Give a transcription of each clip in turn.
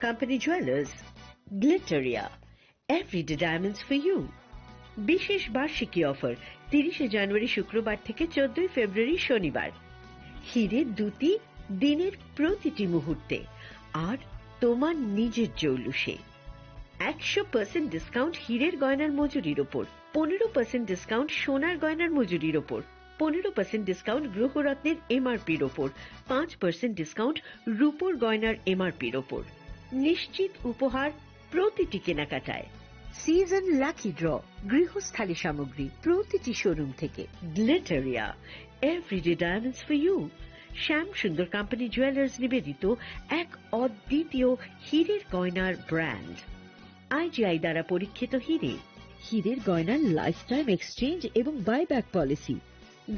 Company Jewelers, Glitteria, Everyday Diamonds for you. বিশেষ বার্ষিকী offer 30 জানুয়ারি শুক্রবার থেকে 14 ফেব্রুয়ারি শনিবার। হিরে দুটি দিনের প্রতিটি মুহূর্তে আর তোমার নিজের জৌলুসে। 100% ডিসকাউন্ট হিরের গয়নার মজুরির ওপর, 15% ডিসকাউন্ট সোনার গয়নার মজুরির ওপর, 15% ডিসকাউন্ট গ্রহরত্নের এমআরপির ওপর, 5% ডিসকাউন্ট রূপোর গয়নার এমআরপির ওপর। নিশ্চিত উপহার প্রতিটি কেনাকাটায়। সিজন লাকি ড্র গৃহস্থালী সামগ্রী প্রতিটি শোরুম থেকে। Glitteria, everyday diamonds for you. Shyam Sundar company jewellers নিবেদিত এক অদ্বিতীয় হীরের গয়নার ব্র্যান্ড। আইজিআই দ্বারা পরীক্ষিত হিরে। হীরের গয়নার লাইফ টাইম এক্সচেঞ্জ এবং বাইব্যাক পলিসি।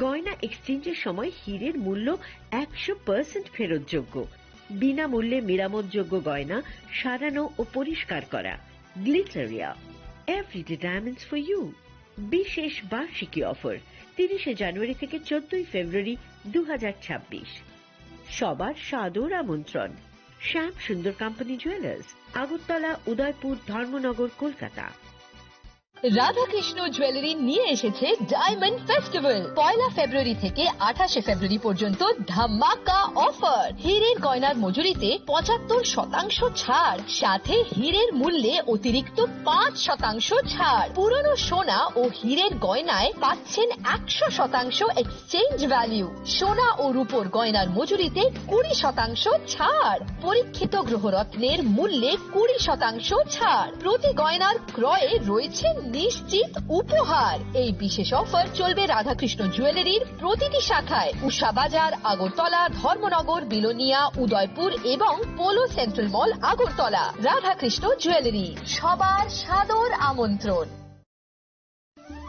গয়না এক্সচেঞ্জের সময় হীরের মূল্য 100% ফেরতযোগ্য। বিনামূল্যে মেরামতযোগ্য গয়না সারানো ও পরিষ্কার করা। Glitteria, everyday diamonds for you. বিশেষ বার্ষিকী অফার 30 জানুয়ারি থেকে 14 ফেব্রুয়ারি 2026। সবার সাদর আমন্ত্রণ। শ্যাম Sundar company jewellers, Agartala, Udaipur, Dharmanagar, Kolkata. Radhakrishna jewellery নিয়ে এসেছে ডায়মন্ড ফেস্টিভ্যাল। 1 ফেব্রুয়ারি থেকে 28 ফেব্রুয়ারি পর্যন্ত ধামাকা অফার। হীরের গয়নার মজুরিতে 75% ছাড়, সাথে হীরের মূল্যে অতিরিক্ত 5% ছাড়। পুরনো সোনা ও হীরের গয়নায় পাচ্ছেন 100% এক্সচেঞ্জ ভ্যালু। সোনা ও রূপোর গয়নার মজুরিতে 20% ছাড়। পরীক্ষিত গ্রহরত্নের মূল্যে 20% ছাড়। প্রতি গয়নার ক্রয়ে রয়েছে নিশ্চিত উপহার। এই বিশেষ অফার চলবে রাধাকৃষ্ণ জুয়েলারির প্রতিটি শাখায়, উষা বাজার, আগরতলা, ধর্মনগর, বিলোনিয়া, উদয়পুর এবং পোলো সেন্ট্রাল মল, আগরতলা। রাধাকৃষ্ণ জুয়েলারি, সবার সাদর আমন্ত্রণ।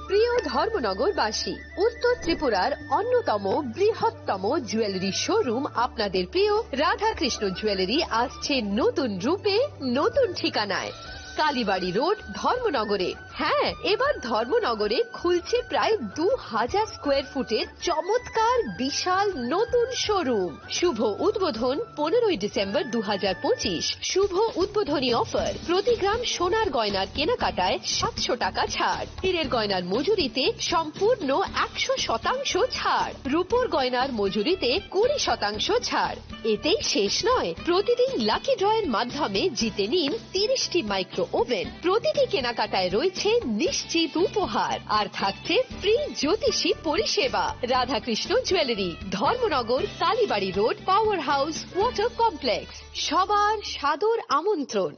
প্রিয় ধর্মনগরবাসী, উত্তর ত্রিপুরার অন্যতম বৃহত্তম জুয়েলারি শোরুম আপনাদের প্রিয় রাধাকৃষ্ণ জুয়েলারি আসছে নতুন রূপে, নতুন ঠিকানায়। কালীবাড়ি রোড, ধর্মনগরে। হ্যাঁ, এবার ধর্মনগরে খুলছে প্রায় 2000 স্কোয়ার ফুটের চমৎকার বিশাল নতুন শোরুম। শুভ উদ্বোধন 15 ডিসেম্বর 2025। শুভ উদ্বোধনী অফার, প্রতি গ্রাম সোনার গয়নার কেনাকাটায় 700 টাকা ছাড়। হীরের গয়নার মজুরিতে সম্পূর্ণ 100% ছাড়। রূপোর গয়নার মজুরিতে 20% ছাড়। এতেই শেষ নয়, প্রতিদিন লাকি ড্রয়ের মাধ্যমে জিতে নিন 30টি মাইক্রো ওভেন। প্রতিটি কেনাকাটায় রয়েছে নিশ্চিত উপহার, আর থাকছে ফ্রি জ্যোতিষী পরিষেবা। Radhakrishna jewellery, Dharmanagar, Kalibari road, power house, water complex. সবার সাদর আমন্ত্রণ।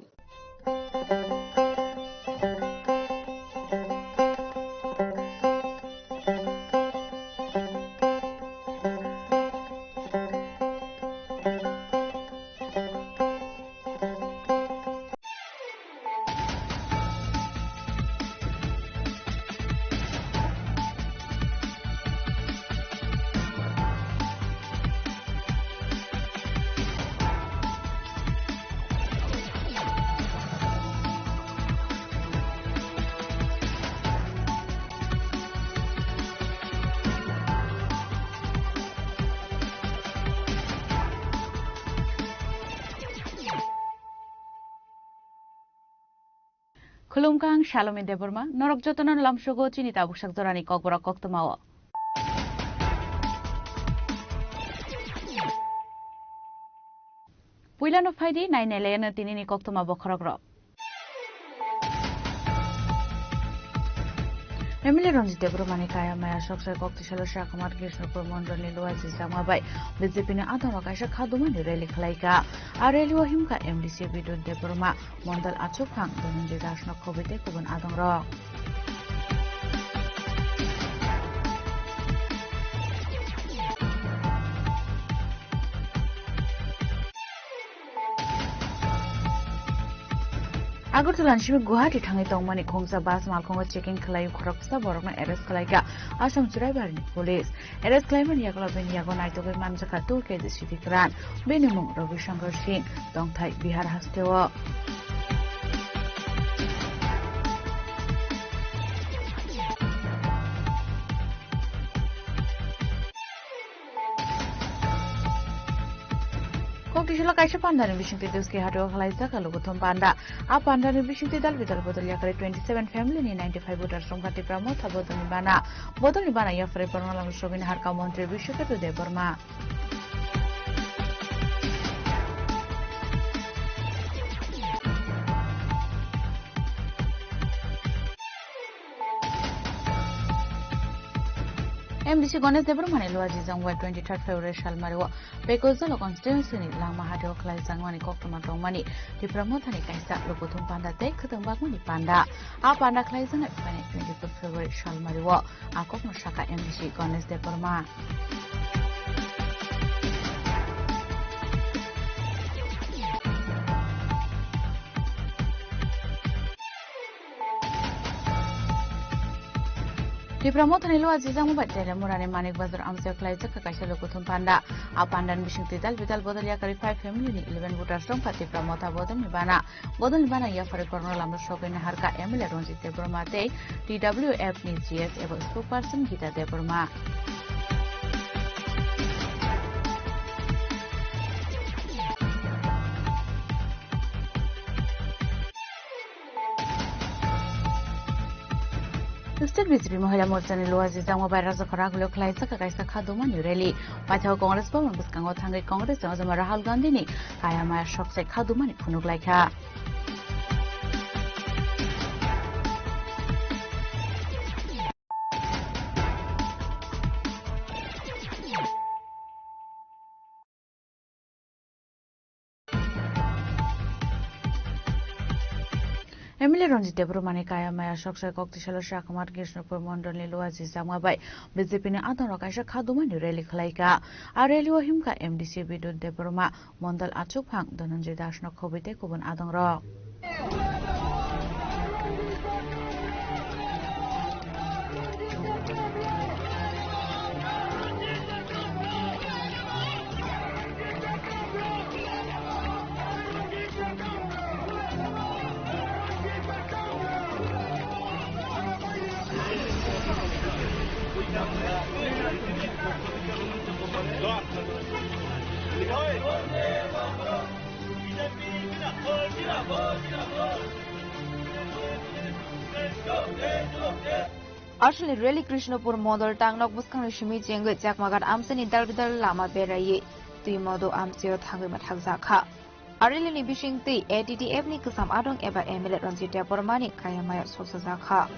Khulumkang Shalom Deborma, Norok Jotonan Lamshogo Chinita Bushak Zorani Kokbora Koktomawa. Puilan of Heidi, 9 Elena Tinini Koktoma Bokorogro. Emily Ronzi Debromani Kaya Maya Shoksa Koktishala Shakamar Kishnapur Mondoni Luaz Islamabai, the Zipina Atamakasha Kadumani Relic Laika, Arelio Himka MDC Vidun Debroma, Mondal Achopang, the National Covid Kuban Adonro. Agortolan Shimi Guhati Tangi Tongmani Kongsa Bas Malkonga checking Kalay Kroksa Boroma Eres Kalaka, Asam Surabari Police, Eres Clayman Yagola Ben Yagonaito Manjaka Turke, the city grand, Benimum Ravi Shankar Singh, Dongtai Bihar Hastewa. Koktishala kaisa pandani bisingti duski hatu khalaisa kaluguthum panda. A pandani bisingti dal bidal bodol yakare 27 family ni 95 voters somkati pramod bodol ni bana ya fare parnalam shobin harka montri bishokatu de Burma. MDC Ganesh Debarmani Luaji Zangwa 23rd February Shalmariwa Pekozalo constituency ni Lama Hado Klai Zangwani Koktuma Tongmani di Pramotani Kaisa Lukutum Panda Te Kutambakmani Panda A Panda Klai Zangwa 25th February Shalmariwa A Kokma Shaka MDC Ganesh Debarma Di Pramotani Luaji Zangwa Batele Murani Manik Bazar Amsa Klai Zaka Kaisa Lukutum Panda A Pandan Bishing Tidal Vidal Bodol Yakari 5 family ni 11 voters Pati Pramota Bodol Nibana ya Fare Cornel Amshok in Harka Emile Ronji Deburma Te TWF ni GS Evo spokesperson Gita Deburma State BJP Mahila Morcha ni Luaji Zangwa by Raza Karagulo Klai Zaka Kaisa Khaduma ni rally Patha Congress Bhavan Buskango Thangai Congress Azama Rahul Gandhi ni Kaya Maya Shok se Khaduma ni Phunuk Laikha Emile Ronji Debrumani Kaya Maya Shoksha Koktishala Shakamar Gishnupur Mondoli Luaji Zamabai BJP ni Adon Kaisa Khaduma ni rally Khlaika A rally o himka MDC Bidun Debruma Mondal Achupang Dhananjay Dashno Khobite Kubun Adong Ro Actually, really Krishnapur model Tangnok Buskan Shimi Jeng Jack Magat Amsani Dalvidal Lama Beraye, Tui Modo Amsio Tangimat Hazaka. Arili Bishing 3 ATTF Nikusam Adong Eba Emilet Ranjita Bormani Kayamaya Sosazaka.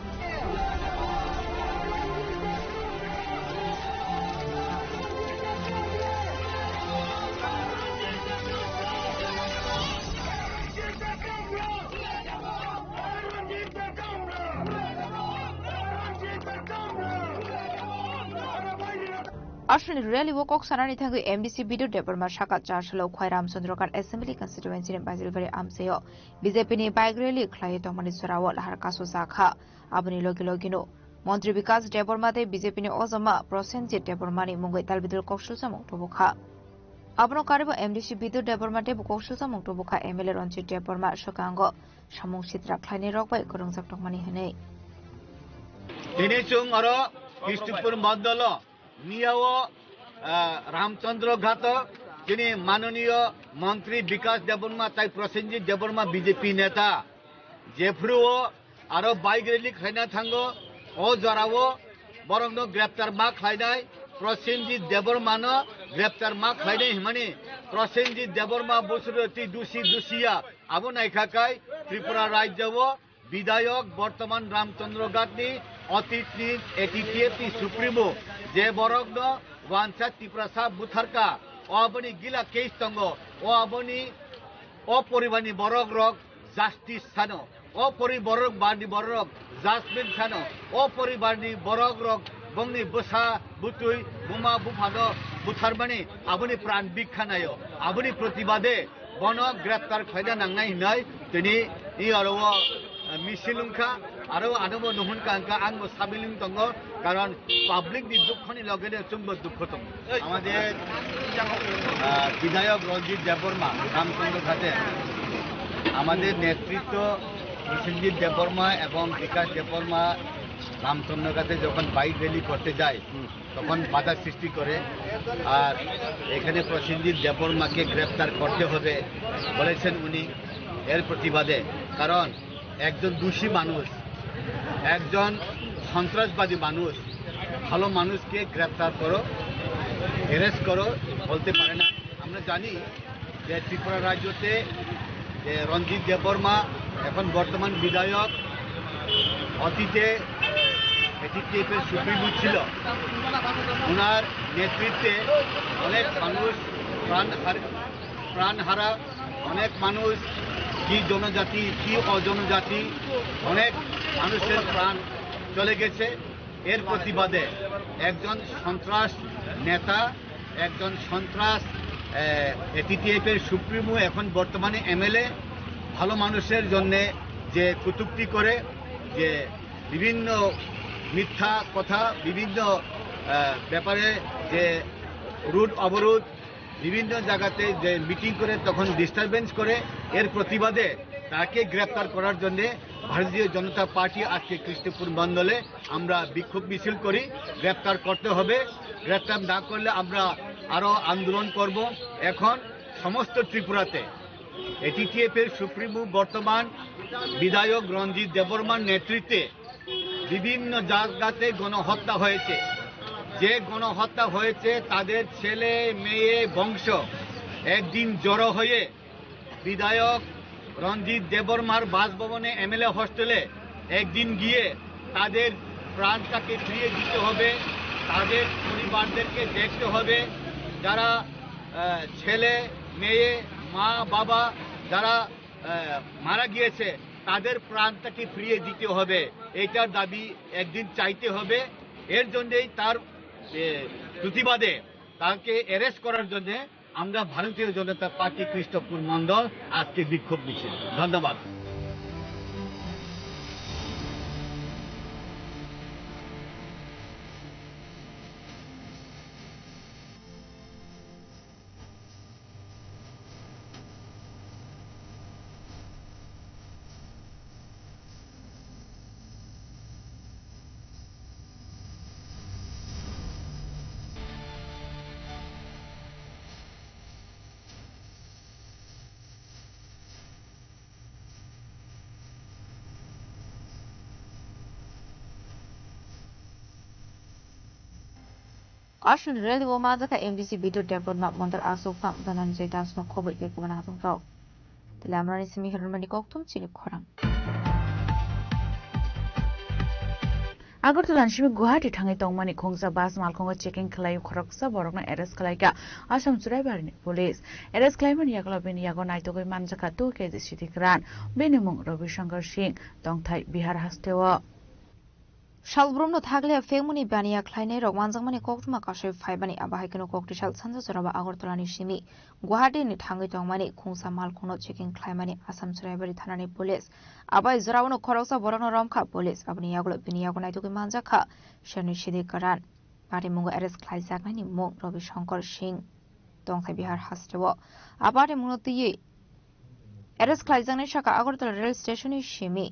Actually, really woke up Sanani Tango MDC Bidu Deborma Shaka Charshalo Quairam Sundrokan Assembly constituency in Basilveri Amseo, Bizepini Bagreli, Clayotomani Surawa, Harkaso Saka, Abani Logilogino, Montri Vikas Debormate, Bizepini Ozama, Prosensi Debormani, Munguetal Bidu Koshusam Tobuka. Abno Karibo MDC Bidu Debormate, Bukoshusam Tobuka, Emile Ronchi Deborma, Shokango, Shamung Shitra, Kleine Rock by Kurungs of Tomani Hene. Dinechung Oro, Histupur Mandala. Niao Ramchandra Ghato, Jini Manoniyo Mantri Vikas Deborma Tai Prosenjit Deborma BJP Neta, Jeffruo, Aro Baigreli Khaina Thango, O Zarawo, Borongno Graftar Ma Khainai, Prosenjit Debormano, Graftar Ma Khainai Himani, Prosenjit Deborma Busurati Dusia, Abunai Kakai, Tripura Rajjawo, Bidayok, Bortaman Ramchandra Gatni, Otitni, ATTF Supremo, Je Borogno, Wansat Tiprasa Butharka, Obani Gila Case Tongo, Obani, O Poribani Borogrog, Justice Sano, O Pori Borog Bandi Borog, Jasmine Sano, O Poribani Borogrog, Bongni Busa, Butui, Buma Bufano, Butharmani, Abuni Pran Bikhanayo, Abuni Protibade, Bono, Graftar Khayda Nangai Nai, Tini, Iarawa, Misilunka, Aro Adamo Nuhunka, Ango Sabiling Tongo, Karan, Public the Dukhani Logade Chumbo Dukhotum. Amade Bidayok Ronjit Deborma, Ramchandra Khate, Amade Netrito, Prosenjit Deborma, এবং বিকাশ দেববর্মা রামচন্দ্রঘাটে যখন bike rally করতে যায় তখন বাধা সৃষ্টি করে। আর এখানে প্রসেনজিৎ দেববর্মাকে গ্রেপ্তার করতে হবে বলেছেন উনি এর প্রতিবাদে। কারণ একজন দোষী মানুষ, একজন সন্ত্রাসবাদী মানুষ ভালো মানুষকে গ্রেপ্তার করো, অ্যারেস্ট করো বলতে পারে না। আমরা জানি যে ত্রিপুরা রাজ্যতে যে রঞ্জিত দেববর্মা এখন বর্তমান বিধায়ক, অতীতে এটিটিএফের সুপ্রিমো ছিল। ওনার নেতৃত্বে অনেক মানুষ প্রাণ হারা, অনেক মানুষ কি জনজাতি কি অজনজাতি অনেক মানুষের প্রাণ চলে গেছে। এর প্রতিবাদে একজন সন্ত্রাস নেতা, একজন সন্ত্রাস এটিটিএফের সুপ্রিমো এখন বর্তমানে এমএলএ ভালো মানুষের জন্যে যে কটূক্তি করে, যে বিভিন্ন মিথ্যা কথা, বিভিন্ন ব্যাপারে যে রুট অবরোধ, বিভিন্ন জায়গাতে যে মিটিং করে তখন ডিস্টারবেন্স করে, এর প্রতিবাদে তাকে গ্রেপ্তার করার জন্য ভারতীয় জনতা পার্টি আজকে কৃষ্ণপুর মণ্ডলে আমরা বিক্ষোভ মিছিল করি। গ্রেপ্তার করতে হবে, গ্রেপ্তার না করলে আমরা আরও আন্দোলন করব। এখন সমস্ত ত্রিপুরাতে এটিটিএফের সুপ্রিমো বর্তমান বিধায়ক রঞ্জিত দেববর্মার নেতৃত্বে বিভিন্ন জায়গাতে গণহত্যা হয়েছে। যে গণহত্যা হয়েছে তাদের ছেলে মেয়ে বংশ একদিন জড়ো হয়ে বিধায়ক রঞ্জিত দেববর্মার বাসভবনে এমএলএ হোস্টেলে একদিন গিয়ে তাদের প্রাণটাকে ফিরিয়ে দিতে হবে, তাদের পরিবারদেরকে দেখতে হবে। যারা ছেলে মেয়ে মা বাবা যারা মারা গিয়েছে তাদের প্রাণটাকে ফিরিয়ে দিতে হবে, এটার দাবি একদিন চাইতে হবে। এর জন্যই তার প্রতিবাদে তাকে অ্যারেস্ট করার জন্য আমরা ভারতীয় জনতা পার্টি কৃষ্ণপুর মণ্ডল আজকে বিক্ষোভ মিছিল। ধন্যবাদ। Ashun rel wo ma zaka MDC video development montar aso fam danan je das no khobar ke ko bana tong rao tele amra ni simi heron mani koktum chili khorang Agartala শিবে গুয়াহাটি থাঙে তংমানি খংসা bus মালখঙ্গ checking খালায়ু খরকসা বরকনা arrest খালাইকা আসাম চুরাইবারনি পুলিশ এরেস্ট খালাইমান ইয়াগলা বেনি ইয়াগো নাইতগৈ মানজাকা 2 কেজি সিটিগ্রান বেনিমুং রবিশঙ্কর সিং তংথাই বিহার হাস্তেও Shalbrumno thagle femuni baniya khlaine rok manjangmani koktuma kashe faibani abahai keno kokti shal sanja joraba Agartala ni simi Guwahati ni thangai tongmani khungsa malkhungno checking khlaimani Assam Churaibari thanani police abai zorawno khoroksa borokno romkha police abni yaglo bini yago naitugui manjakha shani shidi karan bari mungo arrest khlaijaknani mung Ravi Shankar Singh tongthai Bihar hastewo abari munoti arrest khlaijaknai shaka Agartala rail station ni simi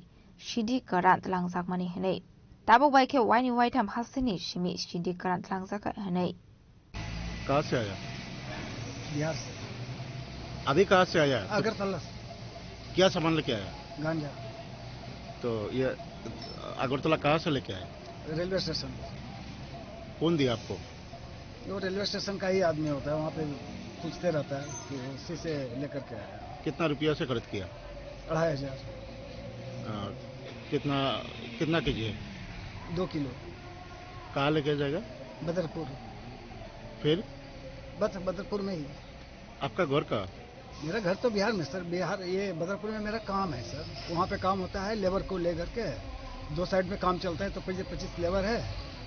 shidi karan langjakmani henei Tabo baike waini waitam hasini shimi shidi karan tlangzaka hanei कहाँ से आया? बिहार से अभी कहाँ से आया? अगरतला से क्या सामान लेके आया? गांजा तो ये अगरतला कहाँ से लेके आया? Railway station. कौन दिया आपको? वो रेलवे स्टेशन का ही आदमी होता है, वहाँ पे पूछते रहता है कि उसी से लेकर के आया। कितना रुपया से खरीद किया? 2500। कितना कितना केजी है? 2 किलो। कहाँ लेके जाएगा? बदरपुर। फिर बस बदरपुर में ही। आपका घर कहाँ? मेरा घर तो बिहार में सर, बिहार ये बदरपुर में मेरा काम है सर। वहाँ पे काम होता है लेबर को लेकर के, 2 साइड में काम चलता है तो 25 लेबर है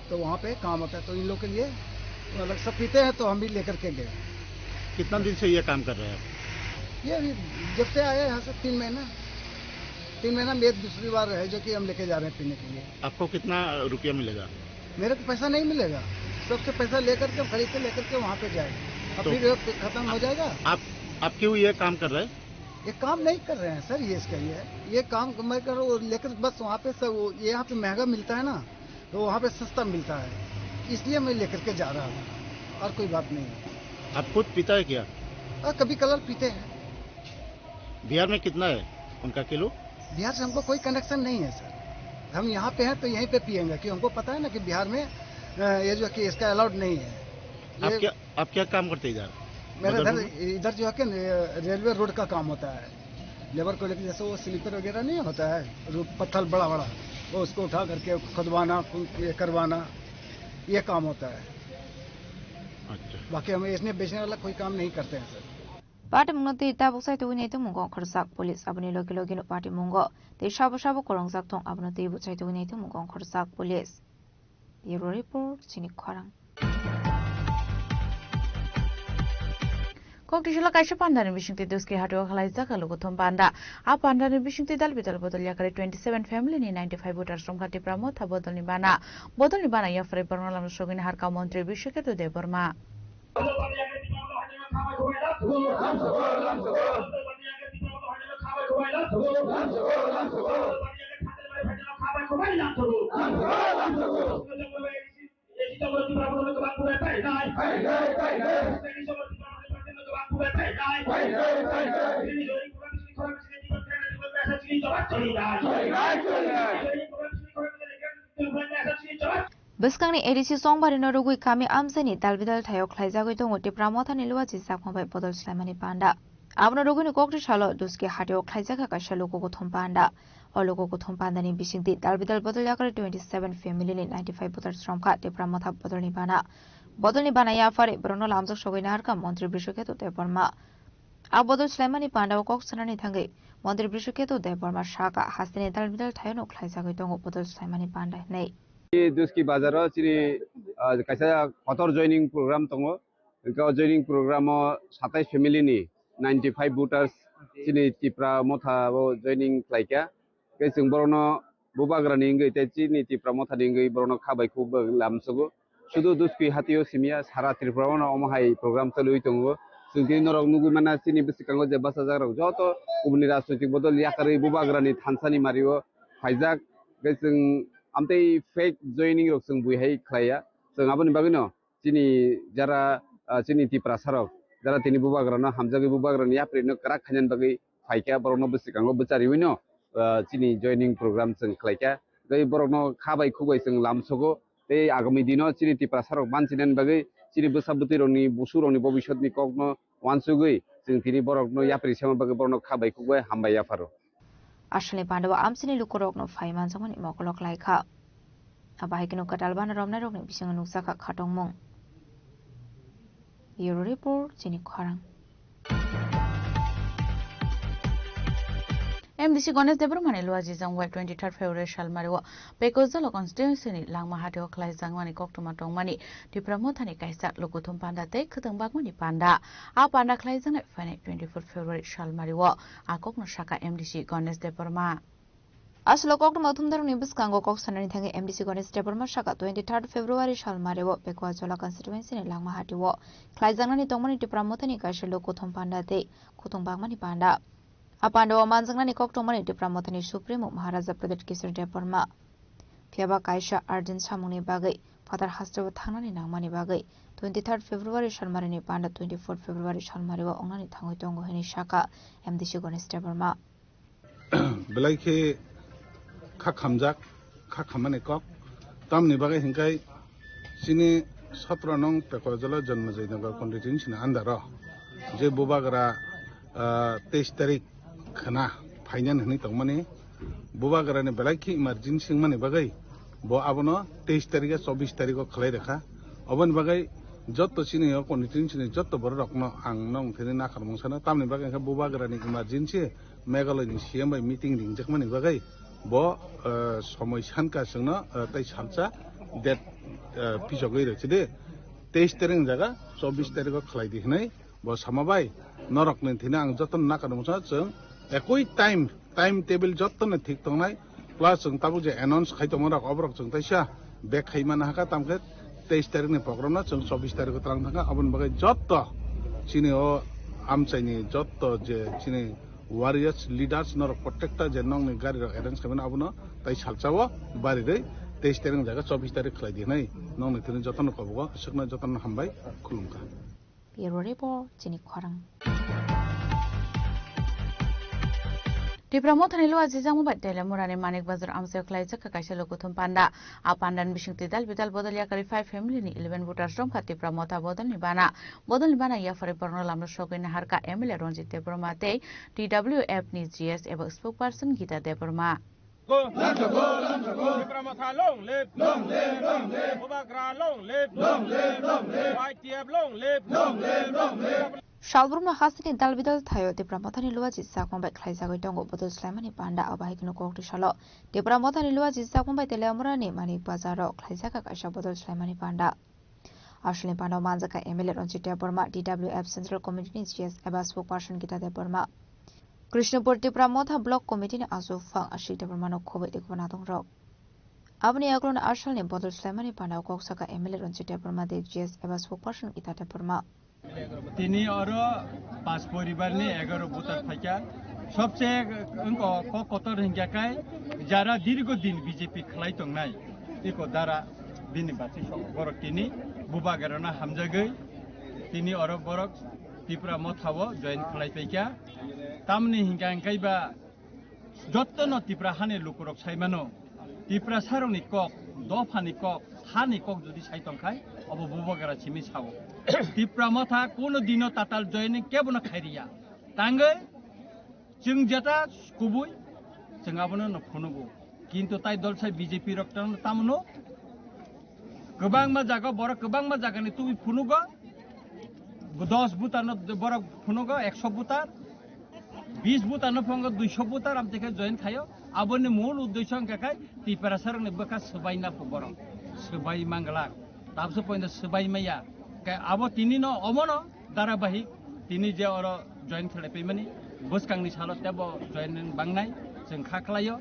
तो वहाँ पे काम होता है, तो इन लोग के लिए अलग सब पीते हैं तो हम भी लेकर के गए। कितना दिन से ये काम कर रहे हैं? ये अभी जब से आए यहाँ से 3 महीना में ये दूसरी बार है जो कि हम लेके जा रहे हैं पीने के लिए। आपको कितना रुपया मिलेगा? मेरे को पैसा नहीं मिलेगा, सबसे पैसा लेकर के खरीद के लेकर के वहाँ पे जाए और तो फिर खत्म हो जाएगा। आप क्यों ये काम कर रहे हैं? ये काम नहीं कर रहे हैं सर, ये इसका ये काम मैं करो लेकर बस वहाँ पे सब ये यहाँ पे महंगा मिलता है ना, तो वहाँ पे सस्ता मिलता है, इसलिए मैं लेकर के जा रहा हूँ, और कोई बात नहीं है। आप खुद पीता है क्या? कभी कलर पीते हैं। बिहार में कितना है उनका किलो? बिहार से हमको कोई कनेक्शन नहीं है सर, हम यहाँ पे हैं तो यहीं पे पियेंगे, कि हमको पता है ना कि बिहार में ये जो है कि इसका अलाउड नहीं है। आप क्या काम करते हैं इधर? मेरा इधर जो है कि रेलवे रोड का काम होता है, लेबर को लेकर, जैसे वो स्लीपर वगैरह नहीं होता है, पत्थर बड़ा बड़ा, वो उसको उठा करके खुदवाना, करवाना, ये काम होता है। अच्छा। बाकी हमें इसमें बेचने वाला कोई काम नहीं करते हैं sir. Party mungo te tabuk sai tu ni tu mungo khorsak police abuni logi logi no party mungo te shabu shabu korongsak thong abuni te bu sai tu ni tu mungo khorsak police. Bureau report chini khorang. Koktishala kaisa pandani bishingti duski hatwa khalaiza kalugo thom panda a pandani bishingti dal bital bodol yakare 27 family ni 95 voters from khati pramotha bodol ni bana ya fare barnalam shogini harka mantri bisheke to deborma Biskangni edisi song bari no rugui kami amseni dalbidal thayo khlaijagoi tongo te pramotha ni luwa jisak phombai bodol slaimani panda abno rugui ni kokti shalo duski hatyo khlaijaga ka shalo ko thom panda ologo ko thom panda ni bisingti dalbidal bodol yakare 27 family ni 95 bodol shramkha te pramotha bodol ni bana ya fare brono lamjak sogoi nahar ka mantri bisheke to te parma abodol slaimani panda o kok sanani thangai mantri bisheke to de parma shaka hasini dalbidal thayo no khlaijagoi tongo bodol slaimani panda nei दुस्की बाजार चिनी कैसा खतर joining programme तंगो इनका joining programme 27 family नि 95 voters चिनी तिप्रा मोथा वो joining लाइका कैसे बरोनो बुबाग्रानी इंगे ते चिनी तिप्रा मोथा इंगे बरोनो खाबाय को लामसगो शुद्ध दुस्की हाथियो सिमिया सारा त्रिपुरानो अमहाय प्रोग्राम चलुई तंगो जोंनि नरक नुगु माना चिनी बिसिकांगो जे बासा जाग्राव जत उबनि राजनैतिक बदल याकारै बुबाग्रानी थानसानि मारियो फाइजाक कैसे आमते फेक जॉइनिंग रok जों बुहाय खलाया जों आबनि बागैनो चिनी जारा चिनी तिप्रा सारक जारा तिनि बुबाग्रानो हामजागै बुबाग्रानि याप्रेनो क्राक खानन बागै फाइका बरनो बिसिकांगो बचारिवैनो चिनी जॉइनिंग प्रोग्राम जों खलाया गै बरनो खाबाय खुबाय जों लामसगो बे आगामी दिनो चिनी तिप्रा सारक मानसिनन बागै चिनी बोसाबुतिरनि बुसुरनि भबिष्यतनि कगनो वानसुगै जों तिनि बरकनो याप्रेसेमा बागै बरनो खाबाय खुबाय हामबाय याफारो Ashley Pandawa amsini lukorok no faiman samani mokolok laika. Abahikino katalban romna rokni bisang nuksaka khatong mong. Bureau report chini khorang. MDC Ganesh Debromani Luaji Zangwa 23 February Shalmarewa Pekozalo constituency ni Langma Hatio Klai Zangwani Koktuma Tongmani Dipramothani Kaisa Lokutum Panda Te Kutang Bagmani Panda A Panda Klai Zang 24 February Shalmarewa A Kokno Shaka MDC Ganesh Debroma Aslo Koktuma Tumdaru Nibus Kango Koksanani Tangi MDC Ganesh Debroma Shaka 23 February Shalmarewa Pekwazola constituency ni Langma Hatio Klai Zangani Tongmani Dipramothani Kaisa Lokutum Panda Te Kutung Bagmani Panda Apandawa manjangnani koktomani dipramotani supremo Maharaja Pradet Kisar Deparma Phiaba Kaisha Arjun Samuni bagai Father Hastawa Thanani Nangmani bagai 23 February Shalmarini Panda 24 February Shalmariwa Ongnani Thangoi Tongo Heni Shaka MDC Ganesh Deparma Belaike Khamjak Khamane Kok Tamni bagai hingkai Sini 17 nong Pekozala Janmajainagar constituency andara je bubagra 23 tarik khana final हनी तंगमने बुबा करने बेलाकी emergency मने बगै बो आबनो 23 तारिख 24 तारिख को खलै रखा अबन बगै जत सिने यो कन्डिटिन जत बर रखनो आं नं फेरि ना खरमंसाना तामने बगै बुबा करने इमरजेंसी मेघालयनि सीएम बाय मीटिंग रिंजक मने बगै बो समय सानका जोंनो तै सानसा डेट पिसगै रखिदे 23 तारिख जागा 24 तारिख को खलै दिखनै बो समाबाय नरकने थिना आं जतन ना खरमंसा जों कोई टाइम टेबल जत्तन ठीक तंगनाय प्लस जों ताबु जे अनाउंस खायतमरा अबरक जों तैसा बेक खायमाना हाका तामखे 23 तारिखनि प्रोग्राम ना जों 24 तारिख को त्रांग थांगा अबन बगै जत्त सिने ओ आमचाइनि जत्त जे सिने वारियर्स लीडर्स नर प्रोटेक्टर जे नंगनि गारि अरेंज खायमाना अबनो तै सालचाव बारि दै 23 तारिख जागा 24 तारिख खालायदिनाय नंनि तिनि जतन कबगो सकना जतन हामबाय खुलुमका Bureau Report chini khwarang Dipramo thani lo ajijang mo battele murani manik bazar amse khlai chaka kaisa lokuthum panda a pandan bisingti dal bidal bodoliya kari 5 family ni 11 voters rom khati pramota bodol ni bana ya fare porno lamro shogin harka MLA Ronjit Debroma te TWF ni GS ebo spokesperson Gita Debroma Shalbrumna hasini dalbidal thayo Debramothani luwa jissa kombai khlaijagoi tongo bodol slaimani panda abahikno kokti shalo Debramothani luwa jissa kombai telamurani mani bazaro khlaijaga kaisa bodol slaimani panda Ashley Panda Manjaka MLA Ronjit Debroma DWF Central Committee GS eba spokesperson Gita Debroma Krishnapur Debramotha Block Committee ni azufang Ashik Debromano khobai dekwana dongrok Abni aglon Ashal ni bodol slaimani panda koksaka MLA Ronjit Debroma de GS eba spokesperson Gita Debroma তিনি और पांच परिवार ने 11 बुतर थाका सबसे उनको कतर हिंगाकाय जारा दीर्घदिन बीजेपी खलाई तंगनाय इको दारा बिनि बाथि बरक तिनी बुबागरना हामजागै तिनी और बरक त्रिपुरा मथावो जॉइन खलाई पैका तामनि हिंगांकायबा जत्तन त्रिपुरा हाने लुकुरक साइमानो त्रिपुरा सारनि कक दफानि कक हानि कक जुदि साइतंखाय अब बुबागरा छिमि सावो त्रिपुरा मथा कोनो दिनो ताताल जॉइनिंग केबो न खायरिया तांगै जों जेता कुबुय जों आबनो न फुनुगो किन्तु ताइ दलसाय बीजेपी रक्तन तामनो गोबां मा जागा बर गोबां मा जागानि तुइ फुनुगो 10 बुतान बर फुनुगो 100 बुतार 20 बुतान फंग 200 बुतार आम देखे जॉइन खायो आबनि मूल उद्देश्य अंकाय त्रिपुरा सरनि बका सबाइना बर सबाइ मांगला ताबसो पयन सबाइ मैया अब तिनी न अमन धारावाहिक तिनी जे और जॉइन खेलाइमनि बसकांनि साल तेब जॉइन बांगनाय जों खाख्लायो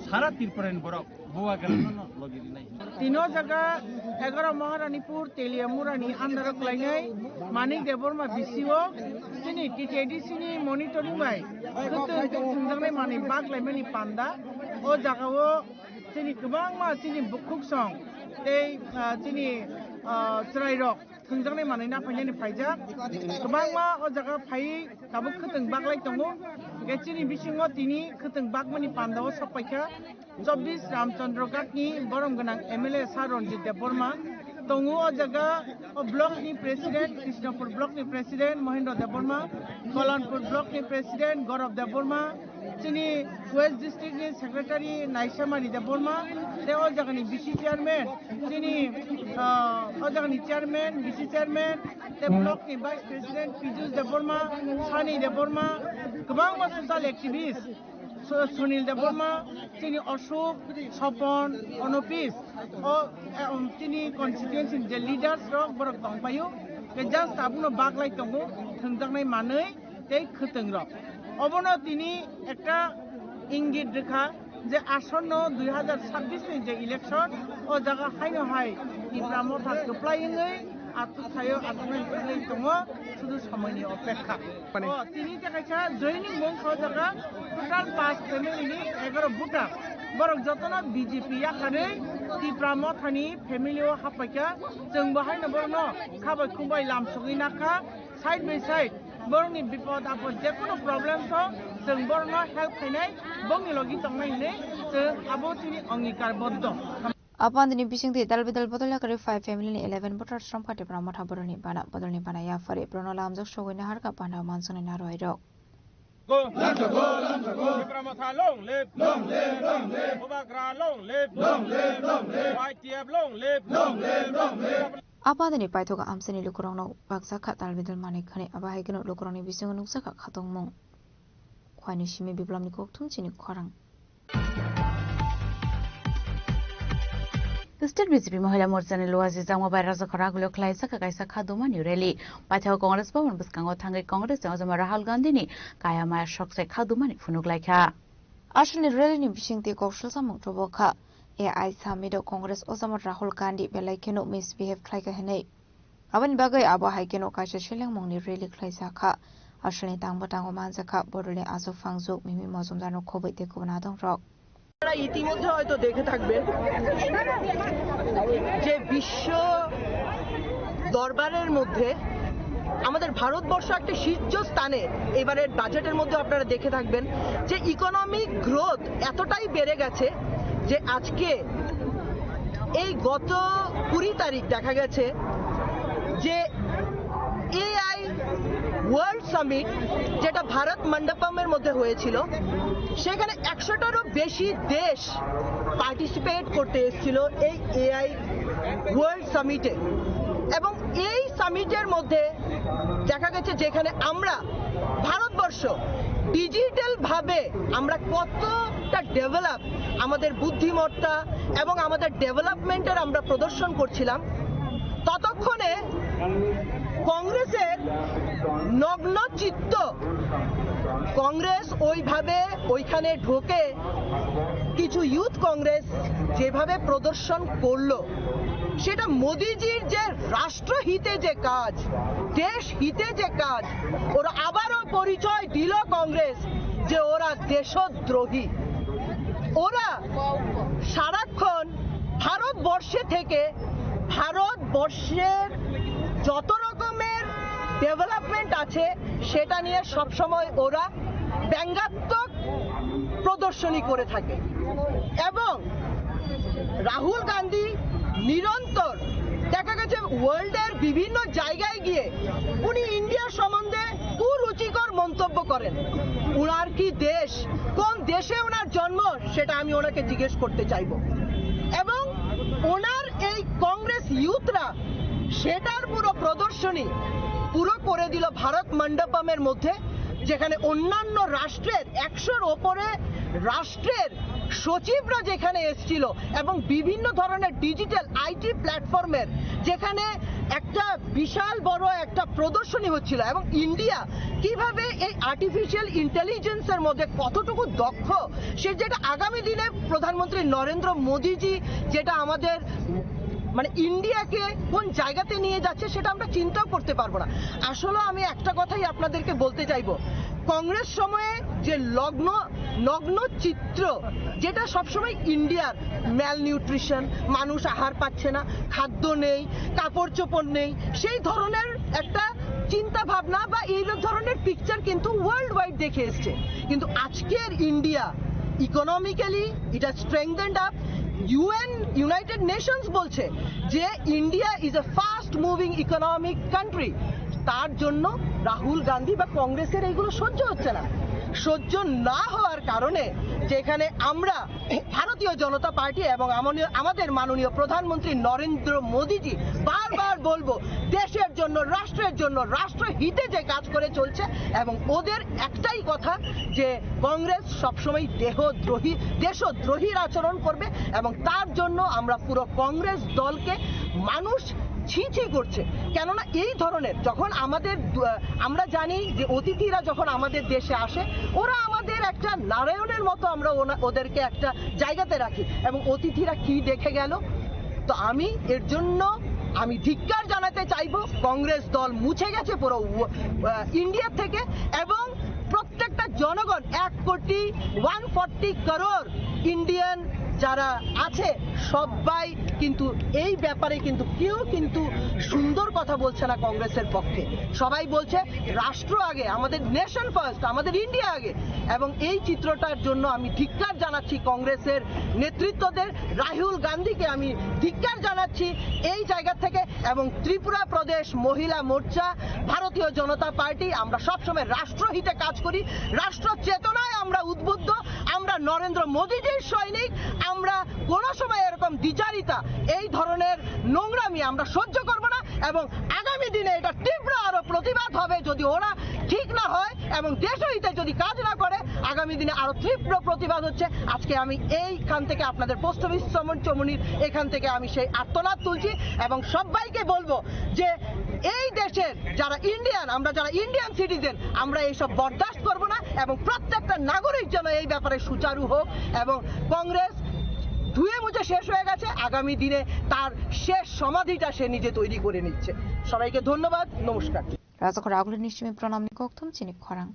सारा त्रिपुरानि बरक बुवा गरन लगिरिनाय तीनो जगह 11 महारानीपुर तेलियामुरानी आन्दार क्लाइनाय मानिक देबरमा बिसिओ तिनी टीटीडीसी नि मॉनिटरिंग बाय थंजांनाय मानि बागलाइमनि पान्दा ओ जगावो तिनी गोबां मा तिनी बुखुक सं ते तिनी चराइरक थंजांनाय मानैना फाइनायनि फाइजा गोबां मा ओ जगा फाइ दाबो खोथों बागलाय दङो गेचिनि बिसिङाव तिनी खोथों बागमानि पान्दाव सपायखा 24 रामचंद्र घाटनि बरम गोनां MLA Ronjit Debroma दङो ओ जगा ओ ब्लकनि प्रेसिडेंट कृष्णपुर ब्लकनि प्रेसिडेंट महेंद्र देबर्मा कल्याणपुर ब्लकनि प्रेसिडेंट गौरव देबर्मा तिनी वेस्ट डिस्ट्रिक्टनि सेक्रेटारि नाइसामानि देबर्मा ते ओ जगानि बीसी चेयरमैन तिनी ओ जगानि चेयरमैन बीसी चेयरमैन ते ब्लकनि वाइस प्रेसिडेंट पीयूष देबर्मा सानी देबर्मा गोबां मा सोशल एक्टिविस्ट सुनील देबर्मा तिनी अशोक सपन अनपिस ओ तिनी कन्स्टिट्युएन्सी जे लीडर्स रक बरक दंपायो के जस्ट आबुनो बागलाय दङो थंजांनाय मानै ते खोथों रक अबनो तिनी एकटा इंगित रेखा जे आसन्न 2026 नि जे इलेक्शन ओ जागा हायनो हाय त्रिपुरा मथा गोप्लायङै आतु थायो आतुनाय फैलाय दङ शुधु समयनि अपेक्षा तिनी जागायसा जयनिं बंख जागा टोटाल 5 फेमिलिनि 11 बुटार बरक जतना बीजेपी या खानै त्रिपुरा मथानि फेमिलियाव हापायका जों बाहायनो बरनो खाबाय खुबाय लामसगैनाखा साइड बाय साइड बरनि विपद आपद जेकुनो प्रब्लेम छ जों बरनो हेल्प खायनाय बंनि लगि तंनायनि जों आबो तिनि अंगीकारबद्ध Apandini bisingti dalbidal bodolya kari 5 family ni 11 voters from khati pramotha boroni bana ya fare prono lamjok sogoi harka panda mansone na roirok Apandini paithoga amseni lukurongno baksakha dalbidal mane khane abahigino lukurongni bisingo nuksakha khatongmung khwani shimi biblamni kokthum chini khorang State BJP Mahila Morchani Luazi Jangwa by Raza Karagulo Klaisa Kaisa Kadumani Rally. Patao Congress Power Buskango Tangai Congress Jama Rahul Gandhi ni Kaya Maya Shoksai Kadumani Funuglaika. Ashli Rally ni Bishingti Koshal Samung Toboka. AI Samido Congress Osama Rahul Gandhi Belaikeno misbehave Klaika Hene. Aban Bagay Aba Haikeno Kasha Shilang Mongni Rally Klaisa Ka. Ashli Tangbatango Manzaka Borole Azo Fangzuk Mimi Mozumdano Kobe de Gunadong Rock. আপনারা ইতিমধ্যে হয়তো দেখে থাকবেন যে বিশ্ব দরবারের মধ্যে আমাদের ভারতবর্ষ একটা শীর্ষস্থানে এবারের বাজেটের মধ্যে আপনারা দেখে থাকবেন যে ইকোনমিক গ্রোথ এতটাই বেড়ে গেছে যে আজকে এই গত 20 তারিখ দেখা গেছে যে এআই ওয়ার্ল্ড সামিট যেটা ভারত মণ্ডপমের মধ্যে হয়েছিল সেখানে 100টারও বেশি দেশ পার্টিসিপেট করতে এসেছিল এই এআই ওয়ার্ল্ড সামিটে এবং এই সামিটের মধ্যে দেখা গেছে যেখানে আমরা ভারতবর্ষ ডিজিটাল ভাবে আমরা কতটা ডেভেলপ আমাদের বুদ্ধিমত্তা এবং আমাদের ডেভেলপমেন্টের আমরা প্রদর্শন করছিলাম ততক্ষণে কংগ্রেসের নগ্ন চিত্ত কংগ্রেস ওইভাবে ওইখানে ঢোকে কিছু ইউথ কংগ্রেস যেভাবে প্রদর্শন করলো সেটা মোদিজির যে রাষ্ট্রহিতে যে কাজ দেশ হিতে যে কাজ ওরা আবারও পরিচয় দিল কংগ্রেস যে ওরা দেশদ্রোহী ওরা সারাক্ষণ ভারতবর্ষে থেকে ভারতবর্ষের যত রকমের ডেভেলপমেন্ট আছে সেটা নিয়ে সবসময় ওরা ব্যঙ্গাত্মক প্রদর্শনী করে থাকে এবং রাহুল গান্ধী নিরন্তর দেখা গেছে ওয়ার্ল্ডের বিভিন্ন জায়গায় গিয়ে উনি ইন্ডিয়ার সম্বন্ধে কুরুচিকর মন্তব্য করেন ওনার কি দেশ কোন দেশে ওনার জন্ম সেটা আমি ওনাকে জিজ্ঞেস করতে চাইব এবং ওনার এই কংগ্রেস ইউথরা সেটার পুরো প্রদর্শনী পুরো করে দিল ভারত মণ্ডপমের মধ্যে যেখানে অন্যান্য রাষ্ট্রের 100-র ওপরে রাষ্ট্রের সচিবরা যেখানে এসেছিল এবং বিভিন্ন ধরনের ডিজিটাল আইটি প্ল্যাটফর্মের যেখানে একটা বিশাল বড় একটা প্রদর্শনী হচ্ছিল এবং ইন্ডিয়া কিভাবে এই আর্টিফিশিয়াল ইন্টেলিজেন্সের মধ্যে কতটুকু দক্ষ সে যেটা আগামী দিনে প্রধানমন্ত্রী নরেন্দ্র মোদীজি যেটা আমাদের মানে ইন্ডিয়াকে কোন জায়গাতে নিয়ে যাচ্ছে সেটা আমরা চিন্তাও করতে পারবো না আসলে আমি একটা কথাই আপনাদেরকে বলতে চাইবো কংগ্রেস সময়ে যে নগ্ন চিত্র যেটা সবসময় ইন্ডিয়ার ম্যাল নিউট্রিশন মানুষ আহার পাচ্ছে না খাদ্য নেই কাপড় চোপড় নেই সেই ধরনের একটা চিন্তা ভাবনা বা এই ধরনের পিকচার কিন্তু ওয়ার্ল্ড ওয়াইড দেখে এসছে কিন্তু আজকের ইন্ডিয়া ইকোনমিক্যালি এটা স্ট্রেংথেন্ড আপ ইউনাইটেড নেশনস বলছে যে India is a fast moving economic country তার জন্য রাহুল গান্ধী বা কংগ্রেসের এইগুলো সহ্য হচ্ছে না সহ্য না হওয়ার কারণে যেখানে আমরা ভারতীয় জনতা পার্টি এবং আমাদের মাননীয় প্রধানমন্ত্রী নরেন্দ্র মোদীজি বারবার বলবো দেশের জন্য রাষ্ট্রের জন্য রাষ্ট্রহিতে যে কাজ করে চলছে এবং ওদের একটাই কথা যে কংগ্রেস সবসময় দেশদ্রোহীর আচরণ করবে এবং তার জন্য আমরা পুরো কংগ্রেস দলকে মানুষ ছি করছে কেননা এই ধরনের যখন আমরা জানি যে অতিথিরা যখন আমাদের দেশে আসে ওরা আমাদের একটা নারায়ণের মতো আমরা ওদেরকে একটা জায়গাতে রাখি এবং অতিথিরা কি দেখে গেল তো আমি এর জন্য আমি ধিক্কার জানাতে চাইবো কংগ্রেস দল মুছে গেছে পুরো ইন্ডিয়া থেকে এবং প্রত্যেকটা জনগণ 1,140 করোড় ইন্ডিয়ান যারা আছে সবাই কিন্তু এই ব্যাপারে কিন্তু কেউ কিন্তু সুন্দর কথা বলছে না কংগ্রেসের পক্ষে সবাই বলছে রাষ্ট্র আগে আমাদের নেশন ফার্স্ট আমাদের ইন্ডিয়া আগে এবং এই চিত্রটার জন্য আমি ধিক্কার জানাচ্ছি কংগ্রেসের নেতৃত্বদের রাহুল গান্ধীকে আমি ধিক্কার জানাচ্ছি এই জায়গা থেকে এবং ত্রিপুরা প্রদেশ মহিলা মোর্চা ভারতীয় জনতা পার্টি আমরা সবসময় রাষ্ট্রহিতে কাজ করি রাষ্ট্র চেতনায় আমরা উদ্বুদ্ধ আমরা নরেন্দ্র মোদীজির সৈনিক আমরা কোন সময় এরকম দ্বিচারিতা এই ধরনের নোংরামি আমরা সহ্য করব না এবং আগামী দিনে এটা তীব্র আরো প্রতিবাদ হবে যদি ওরা ঠিক না হয় এবং দেশহিতে যদি কাজ না করে আগামী দিনে আরো তীব্র প্রতিবাদ হচ্ছে আজকে আমি এইখান থেকে আপনাদের পোস্ট অফিস চমনির এখান থেকে আমি সেই আত্মনাদ তুলছি এবং সবাইকে বলবো যে এই দেশের যারা ইন্ডিয়ান আমরা যারা ইন্ডিয়ান সিটিজেন আমরা এইসব বরদাস্ত করব না এবং প্রত্যেকটা নাগরিক যেন এই ব্যাপারে সুচারু হোক এবং কংগ্রেস ধুয়ে মুছে শেষ হয়ে গেছে আগামী দিনে তার শেষ সমাধিটা সে নিজে তৈরি করে নিচ্ছে সবাইকে ধন্যবাদ নমস্কার রাজকর আগুলের নিশ্চিমে প্রণাম নিকথম চিনি খরাং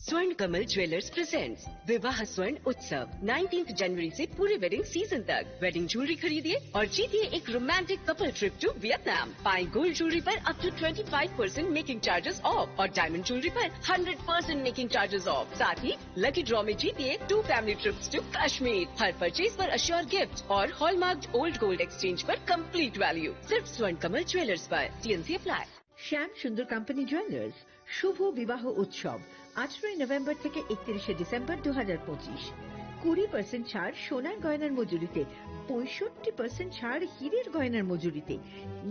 स्वर्ण कमल ज्वेलर्स प्रेजेंट्स विवाह स्वर्ण उत्सव 19 जनवरी से पूरे वेडिंग सीजन तक। वेडिंग ज्वेलरी खरीदिए और जीतिए एक romantic couple trip to Vietnam. पाएं गोल्ड ज्वेलरी पर up to 25% making charges off और डायमंड ज्वेलरी पर 100% मेकिंग चार्जेस ऑफ। साथ ही लकी ड्रॉ में जीतिए 2 फैमिली ट्रिप्स टू कश्मीर। हर परचेज पर अश्योर गिफ्ट और हॉलमार्क ओल्ड गोल्ड एक्सचेंज पर कंप्लीट वैल्यू सिर्फ स्वर्ण कमल ज्वेलर्स पर। TNC apply. Shyam Sundar company jewellers শুভ বিবাহ উৎসব 18 নভেম্বর থেকে 31 ডিসেম্বর 2025। 20% ছাড় সোনার গয়নার মজুরিতে, 65% ছাড় হীরের গয়নার মজুরিতে,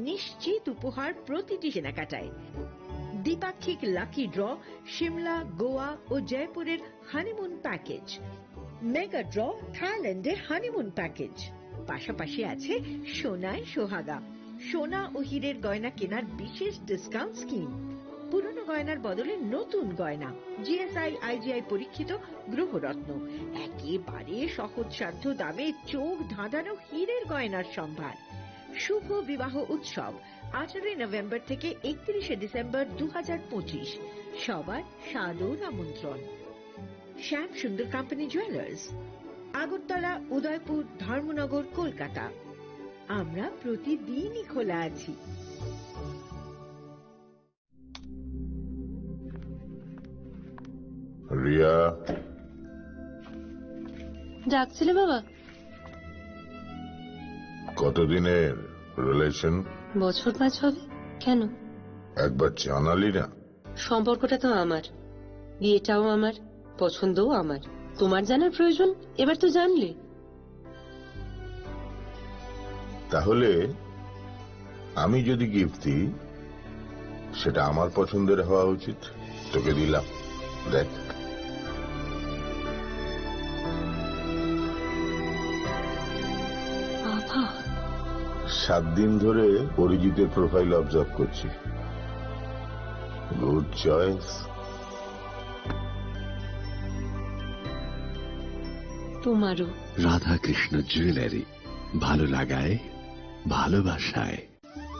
নিশ্চিত উপহার প্রতিটি কেনাকাটায়। দ্বিপাক্ষিক লাকি ড্র, শিমলা, গোয়া ও জয়পুরের হানিমুন প্যাকেজ, মেগা ড্র থাইল্যান্ডে হানিমুন প্যাকেজ। পাশাপাশি আছে সোনায় সোহাগা, সোনা ও হীরের গয়না কেনার বিশেষ ডিসকাউন্ট স্কিম। পুরনো গয়নার বদলে নতুন গয়না, GSI IGI পরীক্ষিত গ্রহরত্ন, একেবারে সহজসাধ্য দামে চোখ ধাঁধানো হীরের গয়নার সম্ভার। শুভ বিবাহ উৎসব 18 নভেম্বর থেকে 31 ডিসেম্বর 2025। সবার সাদর আমন্ত্রণ। শ্যাম সুন্দর কোম্পানি জুয়েলার্স, আগরতলা, উদয়পুর, ধর্মনগর, কলকাতা। আমরা প্রতিদিনই খোলা আছি। রিয়া, ডাকছিলে বাবা? কতদিনের রিলেশন? বছর 5 হবে। কেন? একবার জানালি না? সম্পর্কটা তো আমার, বিয়েটাও আমার, পছন্দও আমার। তোমার জানার প্রয়োজন এবার তো জানলে। তাহলে আমি যদি গিফট দিই সেটা আমার পছন্দের হওয়া উচিত। তোকে দিলাম, দেখ। বাবা, 7 দিন ধরে অরিজিতের প্রোফাইল অবজার্ভ করছি। Good choice. তোমারও। রাধাকৃষ্ণ জুয়েলারি, ভালো লাগায় ভালোবাসায়।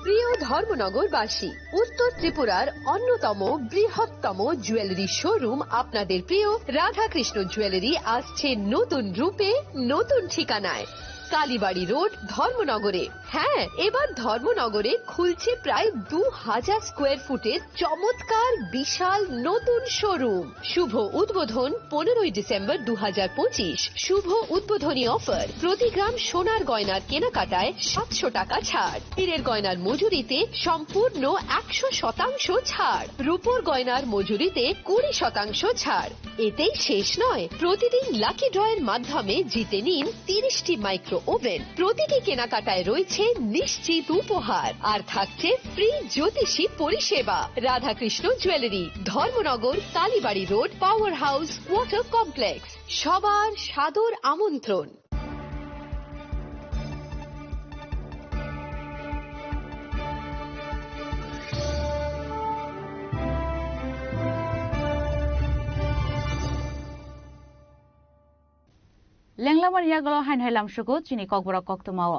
প্রিয় ধর্মনগরবাসী, উত্তর ত্রিপুরার অন্যতম বৃহত্তম জুয়েলারি শোরুম আপনাদের প্রিয় রাধাকৃষ্ণ জুয়েলারি আসছে নতুন রূপে, নতুন ঠিকানায়। কালীবাড়ি রোড, ধর্মনগরে। হ্যাঁ, এবার ধর্মনগরে খুলছে প্রায় 2000 স্কোয়ার ফুটের চমৎকার বিশাল নতুন শোরুম। শুভ উদ্বোধন 15 ডিসেম্বর 2025। শুভ উদ্বোধনী অফার, প্রতি গ্রাম সোনার গয়নার কেনাকাটায় 700 টাকা ছাড়, হীরের গয়নার মজুরিতে সম্পূর্ণ 100% ছাড়, রূপোর গয়নার মজুরিতে 20% ছাড়। এতেই শেষ নয়, প্রতিদিন লাকি ড্রয়ের মাধ্যমে জিতে নিন 30টি মাইক্রো ওভেন। প্রতিটি কেনাকাটায় রয়েছে নিশ্চিত উপহার আর থাকছে ফ্রি জ্যোতিষী পরিষেবা। Radhakrishna jewellery, Dharmanagar, Kalibari road, power house, water complex. সবার সাদর আমন্ত্রণ। লেংলামার ইয়াগল হাইন হাইলাম সুগো চিনি ককবরা কক্তমাও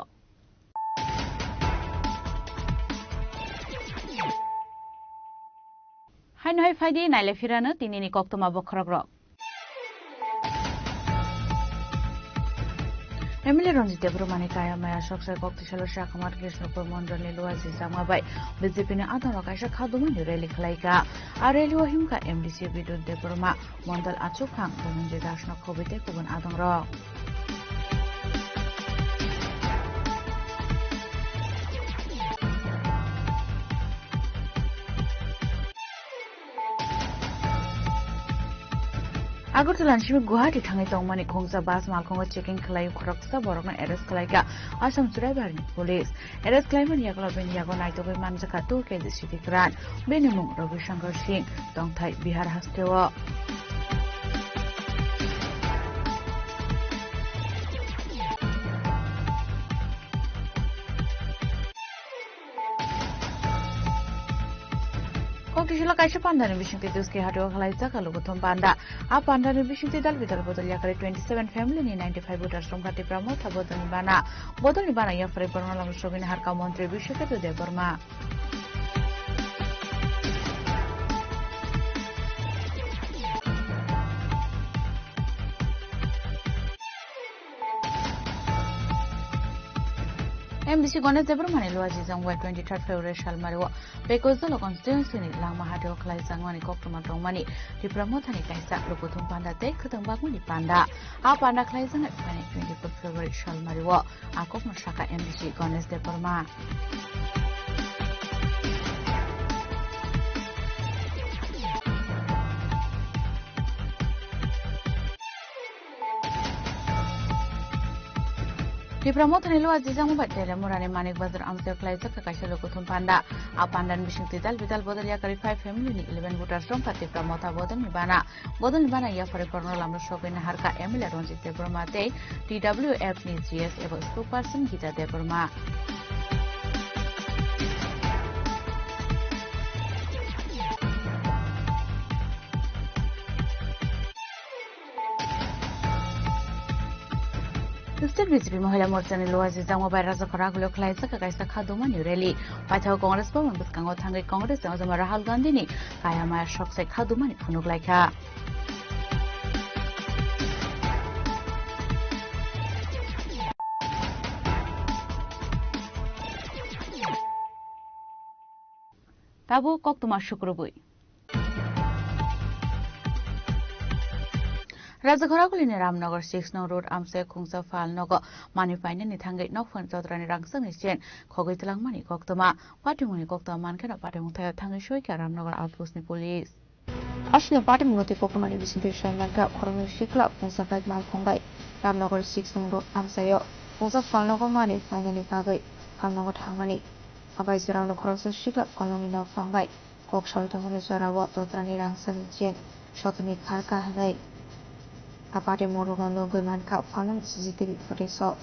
হাইন হাই ফাইদি নাইলে ফিরানো তিনিনি কক্তমা বখরগ্র এমএলএ রঞ্জিত দেবরমানি কায়ামায়া সকসায় কক্তশাল শাখামার কৃষ্ণপুর মন্ডলী লুয়াজি জামাবাই বিজেপিনি আদালত কাইসা খাদুমানি রেলি খালাইকা আর রেলি ওহিমকা এমডিসি বিদ্যুৎ দেবরমা মন্ডল আচুখাং ধনঞ্জয় দাসন খবিতে গুবুন আদংর আগরতলা শিবে গুয়াহাটি থাঙে তংমানি খংসা বাস মালখঙ্গ চেকিং খালাইও খরকসা বরকনা এরেস্ট খালাইকা আসাম চুরাইবারনি পুলিশ এরেস্ট খালাইমান ইয়াগলা বেন ইয়াগো নাইতগৈ মানজাকা তুরকে দিসিতি গ্রান বেনিমুং রবিশঙ্কর সিং তংথাই বিহার হাস্তেও কক্তশালা কাইসা পান্ডানি বিশিংতে দুসকে হাটিও খালাইসা কালো প্রথম পান্ডা আ পান্ডানি বিশিংতে দাল বিদাল বদল ইয়াকারে 27 ফ্যামিলি 95 ভোটার সংখ্যাটি প্রমো থা বদলনি বানা ইয়াফরে বর্ণালাম সবিন হারকা মন্ত্রী Biswaketu Debbarma MDC Gomez Debormani Luaji Zangwa 23 February Shalmariwa Bekozolo constituency ni Lang Mahadeo Klai Zangwani Koktuma Dongmani di Pramotani Kaisa Lukutum Panda Te Kutambaguni Panda A Panda Klai Zangat 24 February Shalmariwa Akok Mashaka MDC Gomez Deborma Di Pramotani Luaji Zangwa Murani Manik Bazar Amsel Klai Zaka Kaisa Lukutum Panda A Pandan Bishing Tidal Vidal Bodalia Kari 5 family ni 11 voters from Pati Pramota Bodan Nibana Ya for a corner Lamro Shop in Harka Emila Ronji Debromate TWF ni GS Evo 2% Gita Debroma State BJP Mahila Morchani Luaji Zangwa by Raza Koragulo Klai Zaka Kaisa Khaduma New Rally Paitao Congress Bhavan Buskango Thangai Congress Zama Rahul Gandhi ni Kaya Maya Shok Sai Khaduma ni Phunuk Laika Tabu Koktuma Shukrubui Rajakhoraguli Ramnagar 6 no road Amse Khungsa Fal Nogo Manipaine ni Thangai no Phun Chodrani Rangsang ni Chen Khogoi Tlang Mani Koktoma Patimuni Koktoma Man Kana Patimu Thaya Thangai Shoika Ramnagar Outpost ni Police Ashna Patimu Te Koktoma ni Bisinti Shamlanka Khorong Shikla Khungsa Fal Mal Khongai Ramnagar 6 no road Amsayo Khungsa Fal Nogo Mani Thangai Thagai Ramnagar Thangani Abai Surang Khorong Shikla Khorong no Fangai Kok Sholta Mani Sarawa Chodrani Rangsang ni Chen Shotni Kharka Hangai Aparte Morogono Guman Cup Fanan CCTV footage saw